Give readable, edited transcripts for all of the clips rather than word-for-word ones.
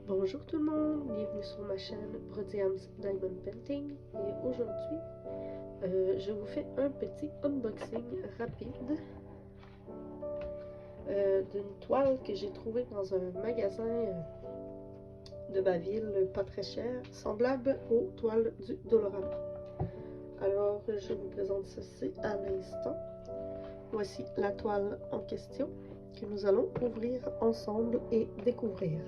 Bonjour tout le monde, bienvenue sur ma chaîne Brodiam's Diamond Painting et aujourd'hui je vous fais un petit unboxing rapide d'une toile que j'ai trouvée dans un magasin de ma ville pas très cher, semblable aux toiles du Dolorama. Alors je vous présente ceci à l'instant. Voici la toile en question que nous allons ouvrir ensemble et découvrir.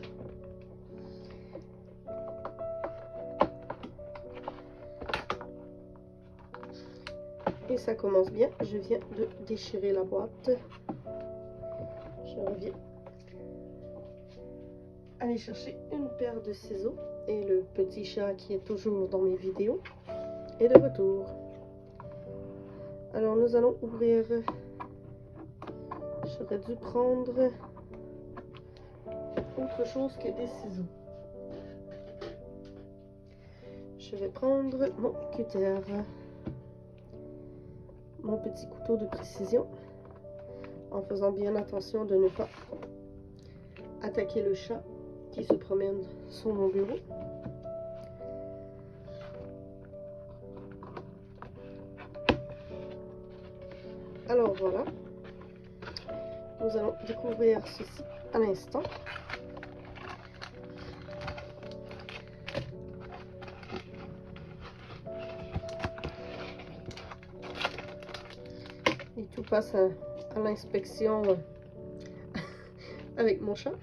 Et ça commence bien, je viens de déchirer la boîte. Je reviens aller chercher une paire de ciseaux et le petit chat qui est toujours dans mes vidéos est de retour. Alors nous allons ouvrir, j'aurais dû prendre autre chose que des ciseaux. Je vais prendre mon cutter, mon petit couteau de précision, en faisant bien attention de ne pas attaquer le chat qui se promène sur mon bureau. Alors voilà, nous allons découvrir ceci à l'instant. Et tout passe à l'inspection avec mon chat.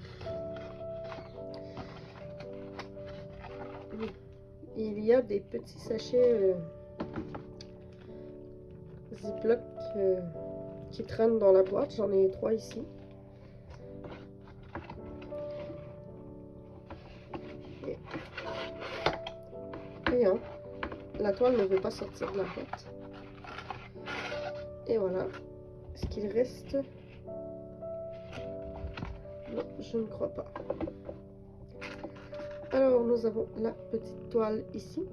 Il y a des petits sachets Ziploc qui traînent dans la boîte. J'en ai 3 ici. Et hein, la toile ne veut pas sortir de la boîte. Et voilà ce qu'il reste. Non, je ne crois pas. Alors nous avons la petite toile ici.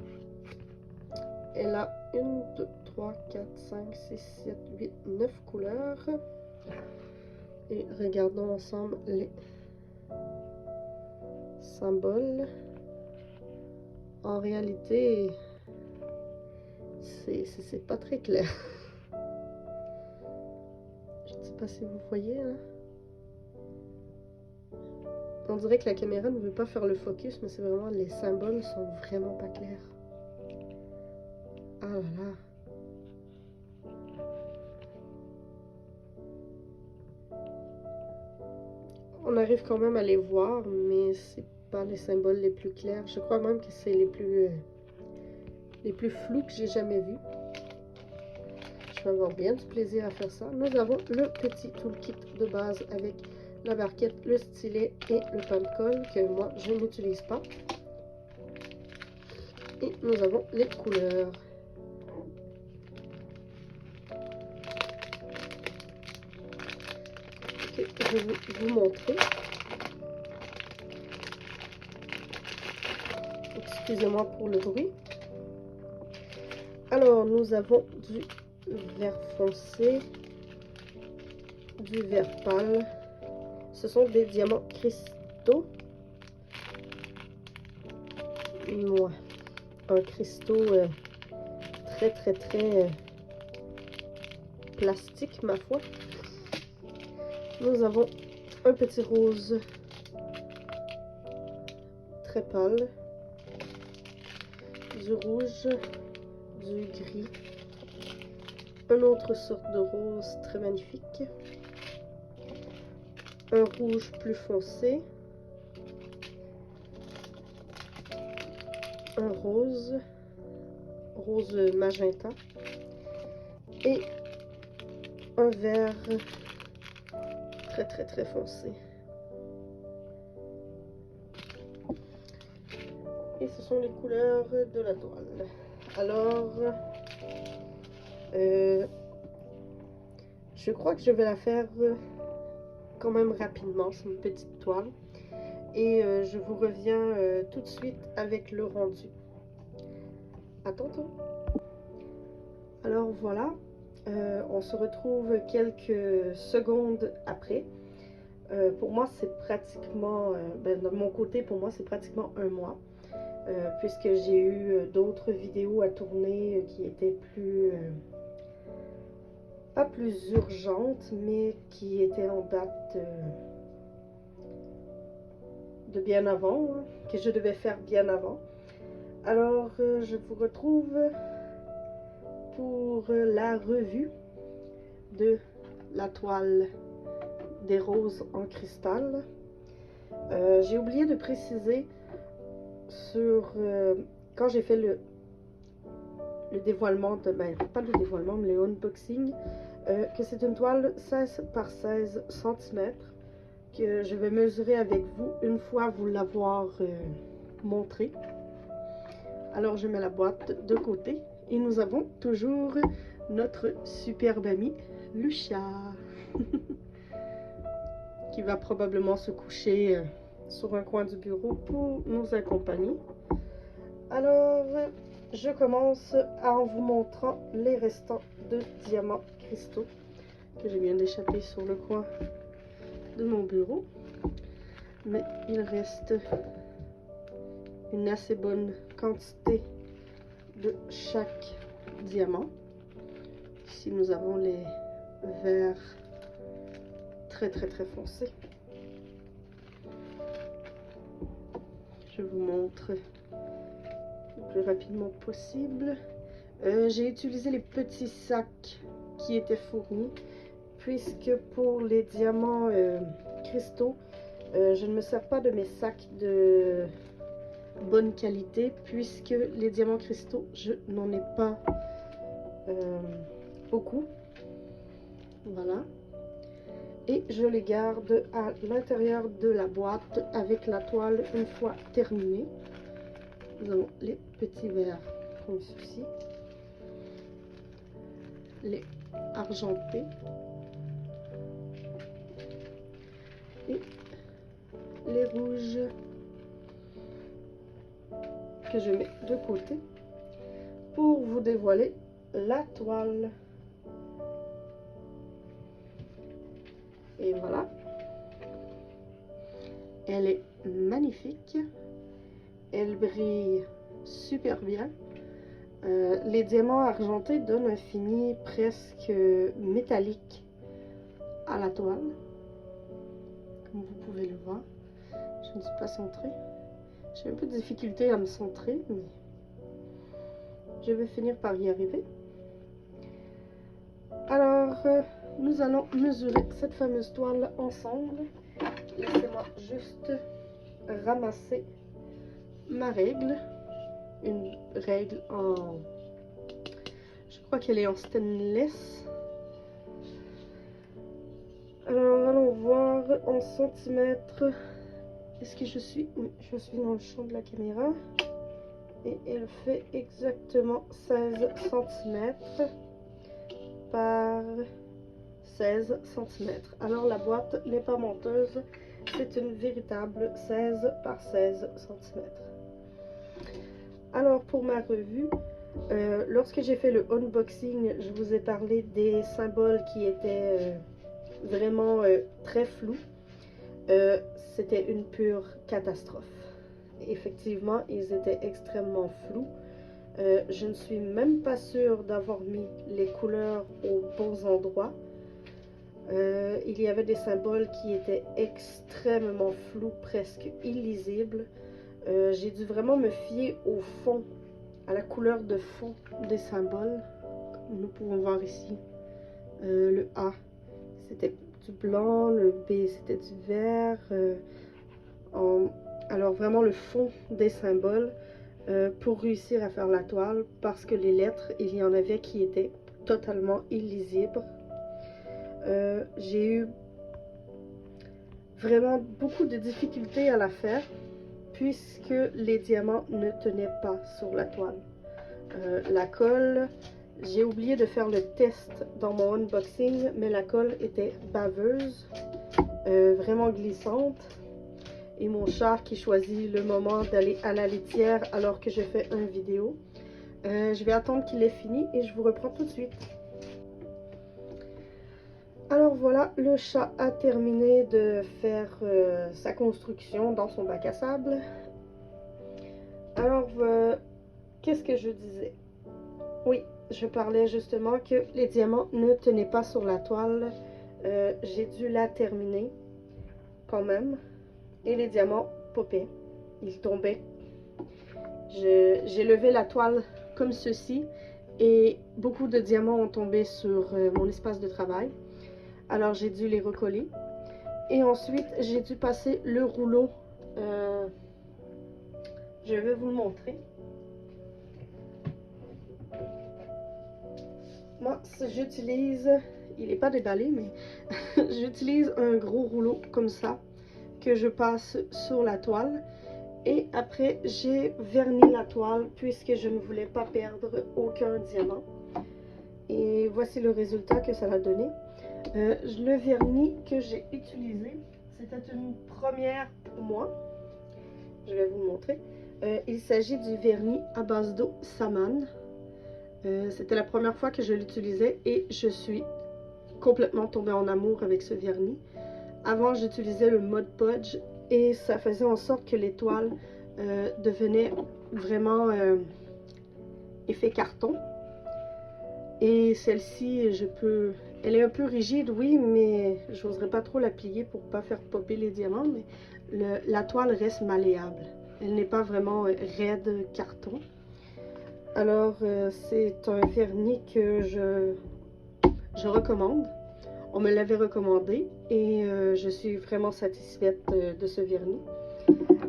Elle a 1, 2, 3, 4, 5, 6, 7, 8, 9 couleurs. Et regardons ensemble les symboles. En réalité, c'est pas très clair. Je ne sais pas si vous voyez là. On dirait que la caméra ne veut pas faire le focus, mais c'est vraiment, les symboles sont vraiment pas clairs. Ah là là. On arrive quand même à les voir, mais c'est pas les symboles les plus clairs. Je crois même que c'est les plus flous que j'ai jamais vus. Je vais avoir bien du plaisir à faire ça. Nous avons le petit toolkit de base avec la barquette, le stylet et le pain de colle que moi je n'utilise pas. Et nous avons les couleurs. Okay, je vais vous montrer. Excusez-moi pour le bruit. Alors nous avons du vert foncé, du vert pâle. Ce sont des diamants cristaux. Ouais, un cristaux très plastique, ma foi. Nous avons un petit rose très pâle, du rouge, du gris, une autre sorte de rose très magnifique, un rouge plus foncé, un rose magenta et un vert très foncé. Et ce sont les couleurs de la toile. Alors je crois que je vais la faire quand même rapidement. C'est une petite toile et je vous reviens tout de suite avec le rendu. À tantôt. Alors voilà, on se retrouve quelques secondes après. Pour moi, c'est pratiquement, de mon côté, pour moi, c'est pratiquement un mois. Puisque j'ai eu d'autres vidéos à tourner qui étaient pas plus urgentes, mais qui étaient en date de bien avant, hein, que je devais faire bien avant. Alors, je vous retrouve pour la revue de la toile des roses en cristal. J'ai oublié de préciser sur quand j'ai fait le dévoilement, pas le dévoilement, mais le unboxing, que c'est une toile 16 par 16 cm que je vais mesurer avec vous une fois vous l'avoir montré. Alors je mets la boîte de côté et nous avons toujours notre superbe ami Lucia qui va probablement se coucher sur un coin du bureau pour nous accompagner. Alors je commence en vous montrant les restants de diamants cristaux que je viens d'échapper sur le coin de mon bureau, mais il reste une assez bonne quantité de chaque diamant. Ici nous avons les verts très foncés. Je vous montre le plus rapidement possible. J'ai utilisé les petits sacs qui étaient fournis, puisque pour les diamants cristaux, je ne me sers pas de mes sacs de bonne qualité, puisque les diamants cristaux, je n'en ai pas beaucoup. Voilà. Et je les garde à l'intérieur de la boîte avec la toile une fois terminée. Nous avons les petits verres comme ceci, les argentés et les rouges que je mets de côté pour vous dévoiler la toile. Et voilà, elle est magnifique, elle brille super bien. Les diamants argentés donnent un fini presque métallique à la toile, comme vous pouvez le voir. Je ne suis pas centrée, j'ai un peu de difficulté à me centrer, mais je vais finir par y arriver. Alors nous allons mesurer cette fameuse toile ensemble. Laissez-moi juste ramasser ma règle. Une règle en... je crois qu'elle est en stainless. Alors allons voir en centimètres. Est-ce que je suis... Oui, je suis dans le champ de la caméra. Et elle fait exactement 16 cm par 16 cm. Alors la boîte n'est pas menteuse, c'est une véritable 16 par 16 cm. Alors pour ma revue, lorsque j'ai fait le unboxing, je vous ai parlé des symboles qui étaient vraiment très flous. C'était une pure catastrophe. Effectivement, ils étaient extrêmement flous. Je ne suis même pas sûre d'avoir mis les couleurs aux bons endroits. Il y avait des symboles qui étaient extrêmement flous, presque illisibles. J'ai dû vraiment me fier au fond, à la couleur de fond des symboles. Comme nous pouvons voir ici, le A c'était du blanc, le B c'était du vert. Alors vraiment le fond des symboles pour réussir à faire la toile, parce que les lettres, il y en avait qui étaient totalement illisibles. J'ai eu vraiment beaucoup de difficultés à la faire, puisque les diamants ne tenaient pas sur la toile. La colle, j'ai oublié de faire le test dans mon unboxing, mais la colle était baveuse, vraiment glissante. Et mon chat qui choisit le moment d'aller à la litière alors que je fais une vidéo. Je vais attendre qu'il ait fini et je vous reprends tout de suite. Alors voilà, le chat a terminé de faire sa construction dans son bac à sable. Alors, qu'est-ce que je disais? Oui, je parlais justement que les diamants ne tenaient pas sur la toile. J'ai dû la terminer quand même. Et les diamants popaient. Ils tombaient. J'ai levé la toile comme ceci et beaucoup de diamants ont tombé sur mon espace de travail. Alors j'ai dû les recoller. Et ensuite, j'ai dû passer le rouleau. Je vais vous le montrer. Moi, j'utilise, il n'est pas déballé, mais j'utilise un gros rouleau comme ça que je passe sur la toile. Et après, j'ai verni la toile puisque je ne voulais pas perdre aucun diamant. Et voici le résultat que ça a donné. Le vernis que j'ai utilisé, c'était une première pour moi. Je vais vous le montrer. Il s'agit du vernis à base d'eau Saman. C'était la première fois que je l'utilisais et je suis complètement tombée en amour avec ce vernis. Avant, j'utilisais le Mod Podge et ça faisait en sorte que les toiles devenaient vraiment effet carton. Et celle-ci, elle est un peu rigide, oui, mais j'oserais pas trop la plier pour pas faire popper les diamants, mais la toile reste malléable. Elle n'est pas vraiment raide carton. Alors, c'est un vernis que je recommande. On me l'avait recommandé et je suis vraiment satisfaite de ce vernis.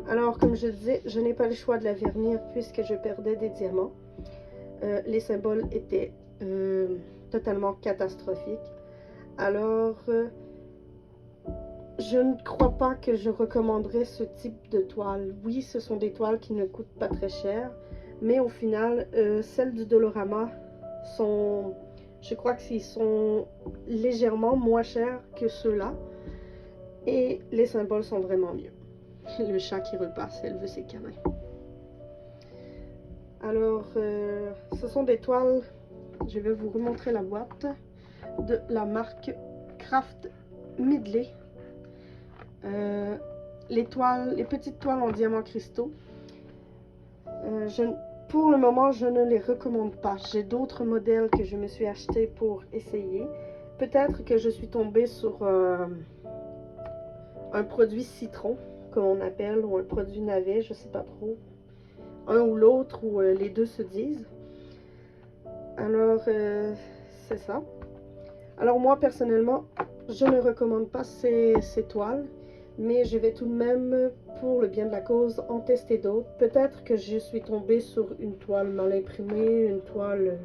Alors, comme je disais, je n'ai pas le choix de la vernir puisque je perdais des diamants. Les symboles étaient totalement catastrophiques. Alors, je ne crois pas que je recommanderais ce type de toile. Oui, ce sont des toiles qui ne coûtent pas très cher, mais au final, celles du Dolorama sont, je crois qu'ils sont légèrement moins chers que ceux-là. Et les symboles sont vraiment mieux. Le chat qui repasse, elle veut ses câlins. Alors, ce sont des toiles, je vais vous remontrer la boîte, de la marque Craft Midley. Les petites toiles en diamants cristaux. Pour le moment, je ne les recommande pas. J'ai d'autres modèles que je me suis acheté pour essayer. Peut-être que je suis tombée sur un produit citron, comme on appelle, ou un produit navet, je sais pas trop. Un ou l'autre, ou les deux se disent. Alors, c'est ça. Alors moi, personnellement, je ne recommande pas ces toiles, mais je vais tout de même, pour le bien de la cause, en tester d'autres. Peut-être que je suis tombée sur une toile mal imprimée, une toile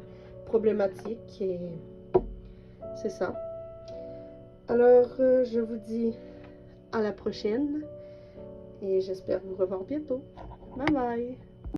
problématique, et c'est ça. Alors, je vous dis à la prochaine, et j'espère vous revoir bientôt. Bye bye!